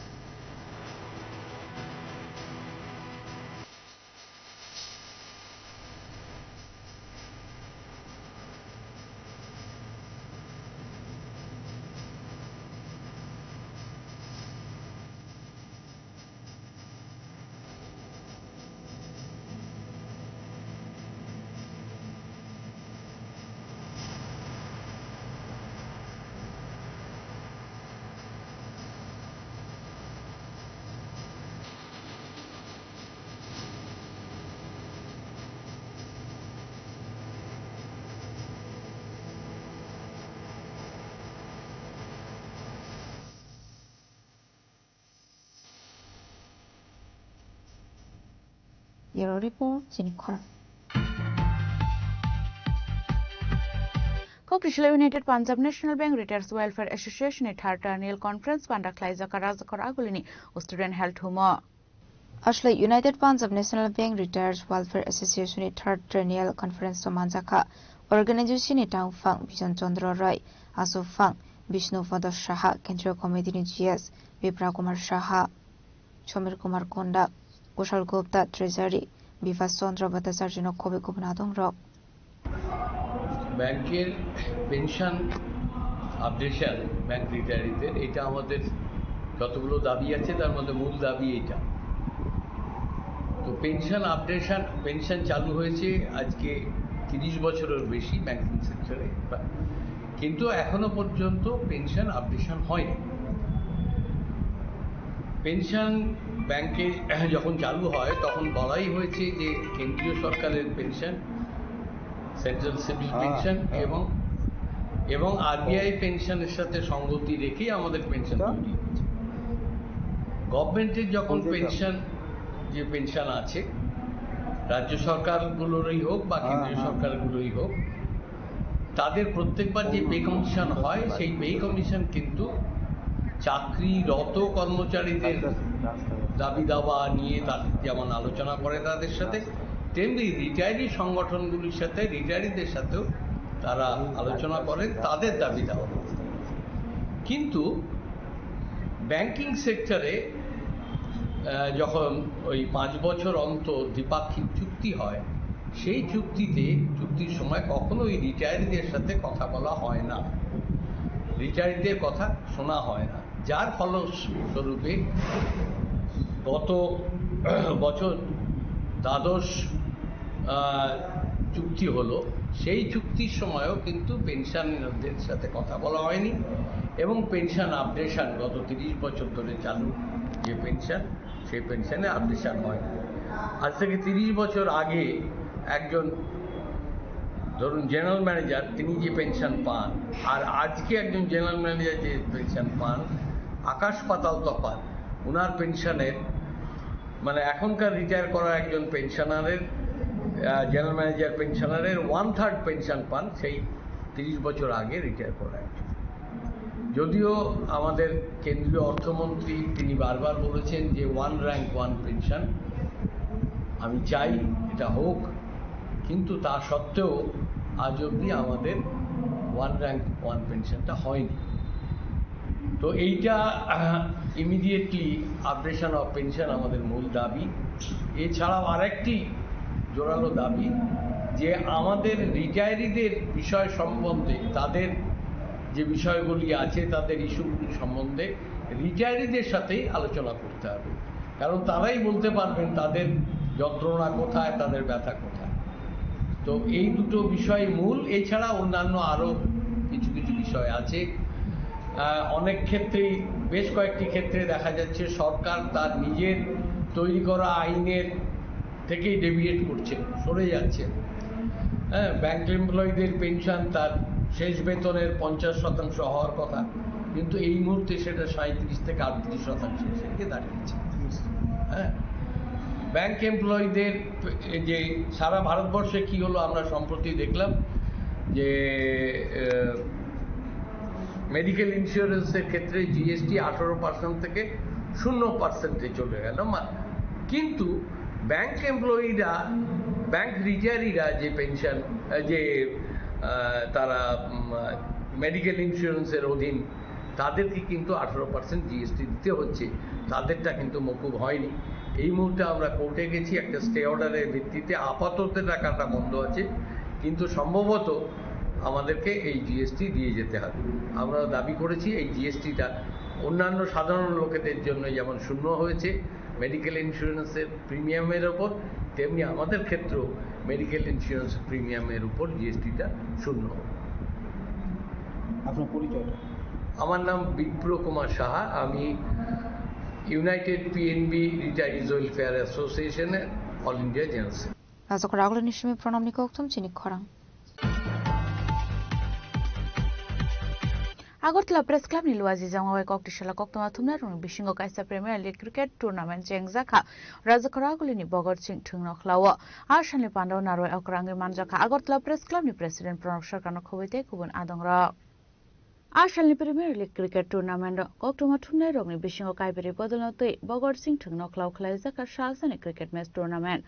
Euro report Sinikon. Kokrishla United Punjab National Bank Retirees Welfare Association at Third Annual Conference Panda Klaiza Karazakar Agulini Student Health Humo. Ashla United Punjab National Bank Retirees Welfare Association at Third Annual Conference Manjaka Organization at Town Fang Bijan Chandra Roy Asu Fang Vishnu Fadar Shaha Kendriya Committee in GS Vipra Kumar Shaha Chomir Kumar Konda Kushal Gupta Treasury Bivas Chandra Bhattacharya Kobe Gubnadong Rock ব্যাংকের pension updation bank রিটায়ারিদের এটা আমাদের যতগুলো দাবি আছে তার মধ্যে মূল দাবি এটা তো পেনশন আপডেশন পেনশন চালু হয়েছে আজকে 30 বছরের বেশি ব্যাংকিং সেক্টরে কিন্তু এখনো পর্যন্ত পেনশন আপডেশন হয়নি পেনশন ব্যাংকে যখন চালু হয় তখন বলাই হয়েছে যে কেন্দ্রীয় সরকারের পেনশন সেন্ট্রাল সিভিল পেনশন এবং আরবিআই পেনশনের সাথে সঙ্গতি রেখে আমাদের পেনশন তৈরি হয়েছে গভর্নমেন্টের যখন পেনশন আছে রাজ্য সরকারগুলোরই হোক বা কেন্দ্রীয় সরকারগুলোই হোক তাদের প্রত্যেকবার যে পে কমিশন হয় সেই পে কমিশন কিন্তু চাকরিরত কর্মচারীদের দাবি দাওয়া নিয়ে তাদের যেমন আলোচনা করে তাদের সাথে তেমনি রিটায়ারি সংগঠনগুলির সাথে রিটায়ারিদের সাথেও তারা আলোচনা করেন তাদের দাবি দাওয়া কিন্তু ব্যাংকিং সেক্টরে যখন ওই 5 বছর অন্তর দ্বিপাক্ষিক চুক্তি হয় সেই চুক্তির সময় কখনোই রিটায়ারিদের সাথে কথা বলা হয় না রিটায়ারিদের কথা শোনা হয় না যার ফলস্বরূপে গত বছর দ্বাদশ চুক্তি হলো সেই চুক্তির সময়ও কিন্তু পেনশনারদের সাথে কথা বলা হয়নি এবং পেনশন আপডেশন গত 30 বছর ধরে চালু যে পেনশন সেই পেনশনে আপডেশন হয়। আজ থেকে 30 বছর আগে একজন ধরুন জেনারেল ম্যানেজার তিনি যে পেনশন পান আর আজকে একজন জেনারেল ম্যানেজার যে পেনশন পান, আকাশ পাতাল তফাৎ। ওনার পেনশনের মানে এখনকার রিটায়ার করা একজন পেনশনারের জেনারেল ম্যানেজার পেনশনারের 1/3 পেনশন পান সেই 30 বছর আগে রিটায়ার করা একজন। যদিও আমাদের কেন্দ্রীয় অর্থমন্ত্রী তিনি বারবার বলেছেন যে 1 র্যাঙ্ক 1 পেনশন, আমি চাই এটা হোক, কিন্তু তা সত্ত্বেও আজ অবধি আমাদের 1 র্যাঙ্ক 1 পেনশনটা হয়নি। তো এইটা ইমিডিয়েটলি আপডেশন অফ পেনশন আমাদের মূল দাবি। এছাড়াও আরেকটি জোরালো দাবি যে আমাদের রিটায়ারিদের বিষয় সম্বন্ধে, তাদের যে বিষয়গুলি আছে তাদের ইস্যুগুলি সম্বন্ধে রিটায়ারিদের সাথেই আলোচনা করতে হবে, কারণ তারাই বলতে পারবেন তাদের যন্ত্রণা কোথায়, তাদের ব্যথা কোথায়। তো এই দুটো বিষয় মূল। এছাড়া অন্যান্য আরও কিছু কিছু বিষয় আছে। অনেক ক্ষেত্রেই, বেশ কয়েকটি ক্ষেত্রে দেখা যাচ্ছে সরকার তার নিজের তৈরি করা আইনের থেকেই ডেভিয়েট করছে, সরে যাচ্ছে। হ্যাঁ, ব্যাংক এমপ্লয়ীদের পেনশন তার শেষ বেতনের 50% হওয়ার কথা, কিন্তু এই মুহূর্তে সেটা 37 থেকে 38% সেদিকে দাঁড়িয়েছে। হ্যাঁ, ব্যাংক এমপ্লয়ীদের যে সারা ভারতবর্ষে কি হলো আমরা সম্প্রতি দেখলাম যে মেডিকেল ইন্স্যুরেন্সের ক্ষেত্রে জিএসটি 18% থেকে 0%-এ চলে গেল। কিন্তু ব্যাংক এমপ্লয়িরা, ব্যাংক রিটায়ারিরা যে পেনশন, যে তারা মেডিকেল ইন্স্যুরেন্সের অধীন, তাদেরকে কিন্তু 18% জিএসটি দিতে হচ্ছে, তাদেরটা কিন্তু মকুব হয়নি। এই মুহূর্তে আমরা কোর্টে গেছি, একটা স্টে অর্ডারের ভিত্তিতে আপাতত টাকাটা বন্ধ আছে, কিন্তু সম্ভবত আমাদেরকে এই জিএসটি দিয়ে যেতে হবে। আমরা দাবি করেছি এই জিএসটিটা অন্যান্য সাধারণ লোকেদের জন্য যেমন শূন্য হয়েছে মেডিকেল ইন্স্যুরেন্সের প্রিমিয়ামের ওপর, তেমনি আমাদের ক্ষেত্রেও মেডিকেল ইন্স্যুরেন্স প্রিমিয়ামের উপর জিএসটিটা শূন্য হবে। আপনার পরিচয়? আমার নাম বিপ্র কুমার সাহা, আমি ইউনাইটেড পিএনবি রিটায়ারিজ ওয়েলফেয়ার অ্যাসোসিয়েশনের অল ইন্ডিয়া জেনারেল সেক্রেটারি। রাজকর আগলে নিশ্চয় প্রণাম নিকম চিনি খরাং। Agartala press club ni luazi jangwa koktishala koktoma thumna rung bisingo kaisa premier league cricket tournament jengzakha rajakaraguli ni bogor sing thungno khlawo arshani pandaw naroi okrangi manjaka agortala press club ni president pranab sarkar no khoboite kubun adongra arshani premier league cricket tournament koktoma thumna rung ni bisingo kaiberi bodolnotoi bogor sing thungno khlaw khlaijaka shalsani cricket match tournament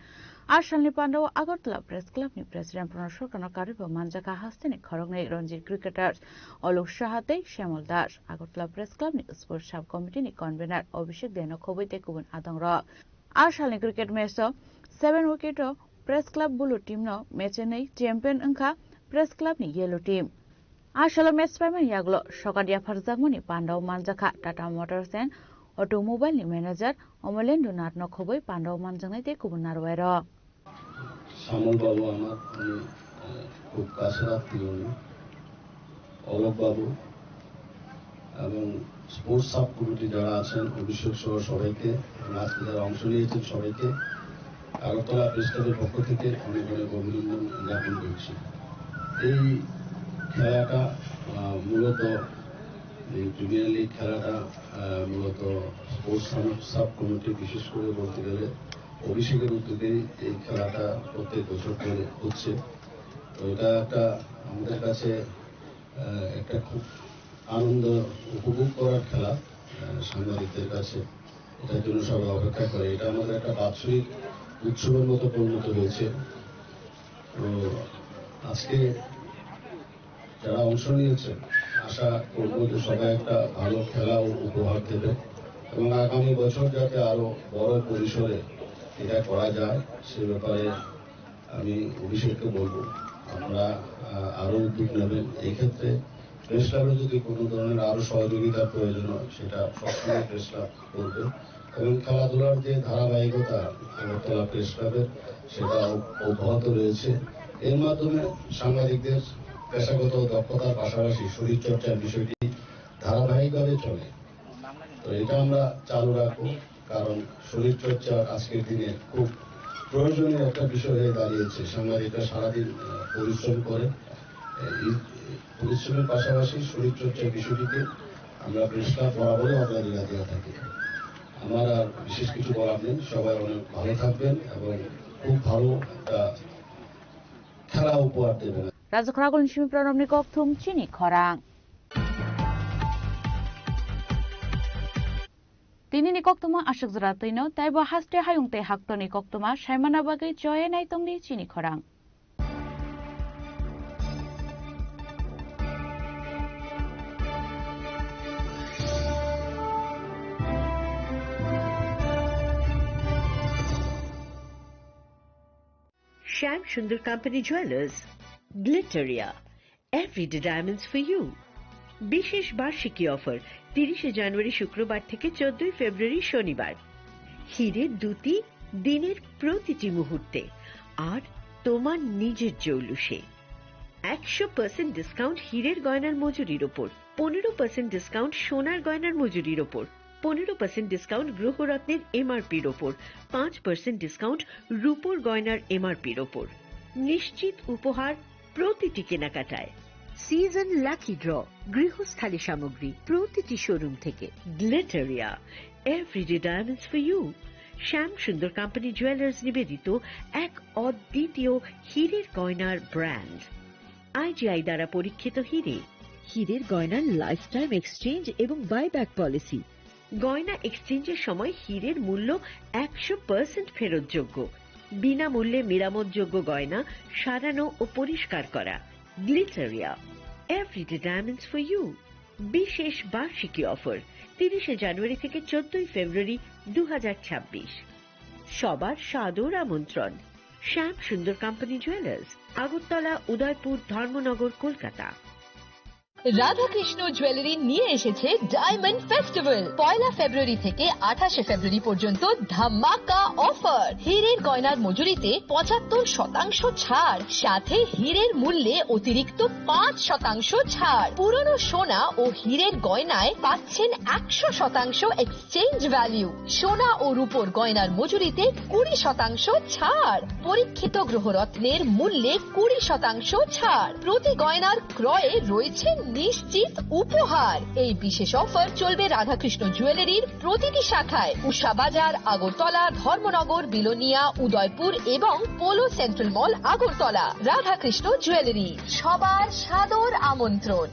arshani pandaw agortala press club ni president pranab sarkar no karibo manjaka hasteni khorogni ranji cricketers olok shahate shamol das agortala press club ni sport sub committee ni convener abhishek deno khoboite kubun adongra arshani cricket match 7 wicket press club blue team no match nei champion angkha press club ni yellow team Ashalo match payment yaglo sokadia farjagmoni pandaw manjaka Tata Motors and automobile ni manager Omolendo Narno khoboi pandaw manjangai te kubun narwairo Samol babu amar খুব কাছের আত্মীয়, অলোক বাবু এবং sports sub committee যারা আছেন, অভিষেক সহ সবাইকে, আজকে যারা অংশ নিয়েছেন সবাইকে আগরতলা প্রেস ক্লাবের পক্ষ থেকে অনেক অনেক অভিনন্দন জ্ঞাপন করছি। এই খেলাটা মূলত এই জুনিয়র লিগ খেলাটা মূলত স্পোর্টস সাব কমিটি, বিশেষ করে বলতে গেলে অভিষেকের উদ্যোগেই এই খেলাটা প্রত্যেক বছর করে হচ্ছে। তো এটা একটা আমাদের কাছে একটা খুব আনন্দ উপভোগ করার খেলা, সাংবাদিকদের কাছে এটার জন্য সবাই অপেক্ষা করে। এটা আমাদের একটা বাৎসরিক উৎসবের মতো পরিণত হয়েছে। তো আজকে যারা অংশ নিয়েছে আশা করবো যে সবাই একটা ভালো খেলা উপহার দেবে এবং আগামী বছর যাতে আরো বড় পরিসরে এটা করা যায় সে ব্যাপারে আমি অভিষেককে বলবো আমরা আরো উদ্যোগ নেবেন। এই ক্ষেত্রে প্রেস ক্লাবে যদি কোনো ধরনের আরো সহযোগিতার প্রয়োজন হয় সেটা সবসময় প্রেস ক্লাব করবে এবং খেলাধুলার যে ধারাবাহিকতা আগরতলা প্রেস ক্লাবের সেটা অব্যাহত রয়েছে। এর মাধ্যমে সাংবাদিকদের পেশাগত দক্ষতার পাশাপাশি শরীরচর্চার বিষয়টি ধারাবাহিকভাবে চলে। তো এটা আমরা চালু রাখবো কারণ শরীরচর্চা আজকের দিনে খুব প্রয়োজনীয় একটা বিষয় হয়ে দাঁড়িয়েছে। সাংবাদিকরা সারাদিন পরিশ্রম করে, এই পরিশ্রমের পাশাপাশি শরীরচর্চার বিষয়টিকে আমরা প্রেস ক্লাব বরাবরই অগ্রাধিকার দিয়ে থাকি। আমার আর বিশেষ কিছু বলার নেই। সবাই অনেক ভালো থাকবেন এবং খুব ভালো একটা খেলা উপহার দেবেন। রাজখরাগল নিশমি প্রণমনি ককথুম চিনি খরাং তিনি নিকক্তমা আশক জরাতৈন তাইব হাস্তে হায়ুংতে হাক্ত নিকক্তমা সাইমানা বাগৈ জয়ে নাইতংনি চিনি খরাং Shyam Sundar Company Jewelers, Glitteria, Everyday Diamonds for you. বিশেষ বার্ষিকী অফার 30 জানুয়ারি শুক্রবার থেকে 14 ফেব্রুয়ারি শনিবার। হীরের দুটি দিনের প্রতিটি মুহূর্তে আর তোমার নিজের জৌলুসে 100% ডিসকাউন্ট হীরের গয়নার মজুরির ওপর, 15% ডিসকাউন্ট সোনার গয়নার মজুরির ওপর, 15% ডিসকাউন্ট গ্রহরত্নের এমআরপির ওপর, 5% ডিসকাউন্ট রূপোর গয়নার এমআরপির ওপর। নিশ্চিত উপহার প্রতিটি কেনাকাটায়। সিজন লাকি ড্র গৃহস্থালী সামগ্রী প্রতিটি শোরুম থেকে। Glitteria, everyday diamonds for you. Shyam Sundar company jewellers নিবেদিত এক অদ্বিতীয় হীরের গয়নার ব্র্যান্ড। আইজিআই দ্বারা পরীক্ষিত হীরে। হীরের গয়নার লাইফ টাইম এক্সচেঞ্জ এবং বাইব্যাক পলিসি। গয়না এক্সচেঞ্জের সময় হীরের মূল্য 100% ফেরতযোগ্য। বিনামূল্যে মেরামতযোগ্য গয়না সারানো ও পরিষ্কার করা। Glitteria, everyday diamonds for you. বিশেষ বার্ষিকী অফার 30 জানুয়ারি থেকে 14 ফেব্রুয়ারি 2026। সবার সাদর আমন্ত্রণ। শ্যাম Sundar company jewellers, Agartala, Udaipur, Dharmanagar, Kolkata. Radhakrishna jewellery নিয়ে এসেছে ডায়মন্ড ফেস্টিভ্যাল। 1 ফেব্রুয়ারি থেকে 28 ফেব্রুয়ারি পর্যন্ত ধামাকা অফার। হীরের গয়নার মজুরিতে 75% ছাড়, সাথে হীরের মূল্যে অতিরিক্ত 5% ছাড়। পুরনো সোনা ও হীরের গয়নায় পাচ্ছেন 100% এক্সচেঞ্জ ভ্যালু। সোনা ও রূপোর গয়নার মজুরিতে 20% ছাড়। পরীক্ষিত গ্রহরত্নের মূল্যে 20% ছাড়। প্রতি গয়নার ক্রয়ে রয়েছে নিশ্চিত উপহার। এই বিশেষ অফার চলবে রাধাকৃষ্ণ জুয়েলারির প্রতিটি শাখায়, উষা বাজার, আগরতলা, ধর্মনগর, বিলোনিয়া, উদয়পুর এবং পোলো সেন্ট্রাল মল, আগরতলা। রাধাকৃষ্ণ জুয়েলারি, সবার সাদর আমন্ত্রণ।